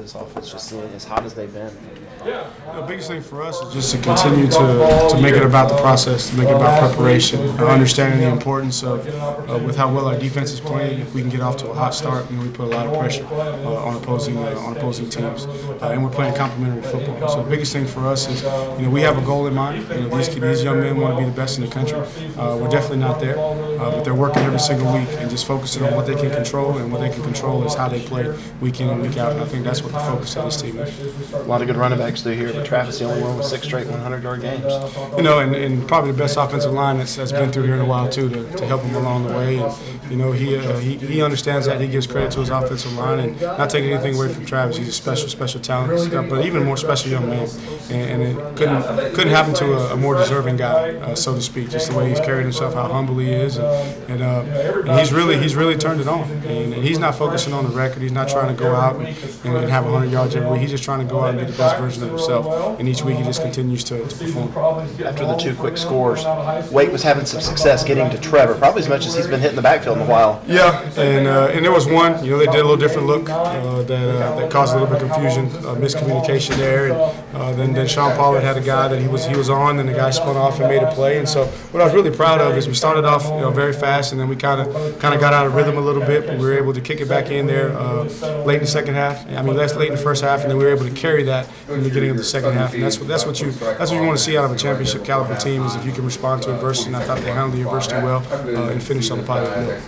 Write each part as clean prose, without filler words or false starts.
this offense, just as hot as they've been? The biggest thing for us is just to continue to make it about the process, to make it about preparation, understanding the importance of with how well our defense is playing. If we can get off to a hot start, we put a lot of pressure on opposing teams, and we're playing complementary football. So the biggest thing for us is, we have a goal in mind. These young men want to be the best in the country. We're definitely not there, but they're working every single week and just focusing on what they can control, and what they can control is how they play week in and week out. And I think that's what the focus of this team is. A lot of good running backs through here, but Travis the only one with 6 straight 100-yard games. And probably the best offensive line that's been through here in a while too, to help him along the way. And he understands that. He gives credit to his offensive line, and not taking anything away from Travis. He's a special talent, but even more special young man. And it couldn't happen to a more deserving guy, so to speak. Just the way he's carried himself, how humble he is, and he's really turned it on. And he's not focusing on the record. He's not trying to go out and have 100 yards every week. He's just trying to go out and be the best version of himself. And each week he just continues to perform. After the 2 quick scores, Wake was having some success getting to Trevor, probably as much as he's been hitting the backfield in a while. Yeah, and there was one. They did a little different look that caused a little bit of confusion, miscommunication there. And then Sean Pollard had a guy that he was on, and the guy spun off and made a play. And so what I was really proud of is we started off very fast, and then we kind of got out of rhythm a little bit, but we were able to kick it back in there late in the second half. Late in the first half, and then we were able to carry that in the beginning of the second half. And that's what you want to see out of a championship caliber team, is if you can respond to adversity. And I thought they handled the adversity well and finished on a positive note.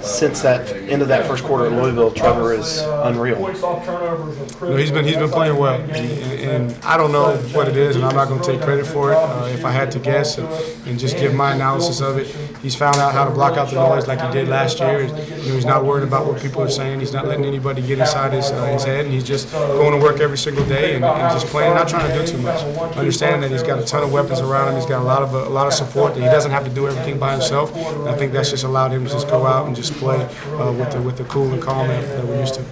Since that end of that first quarter at Louisville, Trevor is unreal. He's been playing well, and I don't know what it is, and I'm not going to take credit for it. If I had to guess and just give my analysis of it, he's found out how to block out the noise like he did last year. He's not worried about what people are saying. He's not letting anybody get inside his head, and he's just going to work every single day and just playing, not trying to do too much. Understanding that he's got a ton of weapons around him. He's got a lot of support. That he doesn't have to do everything by himself. And I think that's just allowed him to just go out and just play with the cool and calm that we're used to.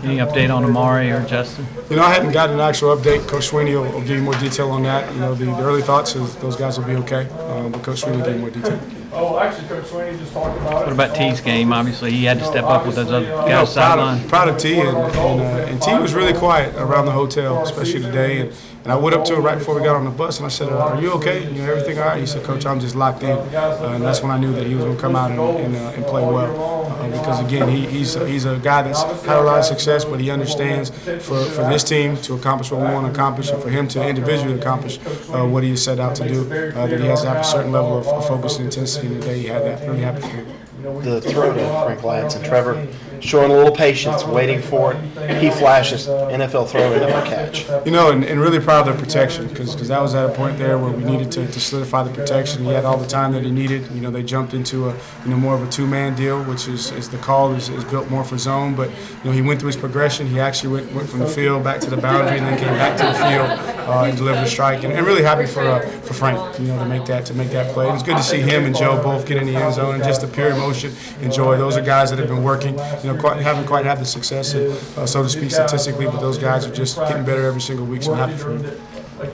Any update on Amari or Justin? I hadn't gotten an actual update. Coach Sweeney will give you more detail on that. The early thoughts is those guys will be okay, but Coach Sweeney will give you more detail. Actually, Coach Sweeney just talked about. What about T's game? Obviously, he had to step up with those other guys sideline. Proud of T, and T was really quiet around the hotel, especially today. And I went up to him right before we got on the bus, and I said, "Are you okay? Everything all right?" He said, "Coach, I'm just locked in." And that's when I knew that he was going to come out and play well. Because again, he's a guy that's had a lot of success, but he understands for this team to accomplish what we want to accomplish, and for him to individually accomplish what he has set out to do, that he has to have a certain level of focus and intensity. And today he had that. Really happy for him. The throw to Frank Ladson, Trevor showing a little patience, waiting for it. He flashes, NFL throw, and never catch. And really proud of their protection, because that was at a point there where we needed to solidify the protection. He had all the time that he needed. They jumped into a more of a 2-man deal, which is the call is built more for zone. But he went through his progression. He actually went from the field back to the boundary, and then came back to the field and delivered a strike. And really happy for Frank, to make that play. It was good to see him and Joe both get in the end zone, and just the pure emotion and joy. Those are guys that have been working. Haven't quite had the success, so to speak, statistically, but those guys are just getting better every single week, so I'm happy for them.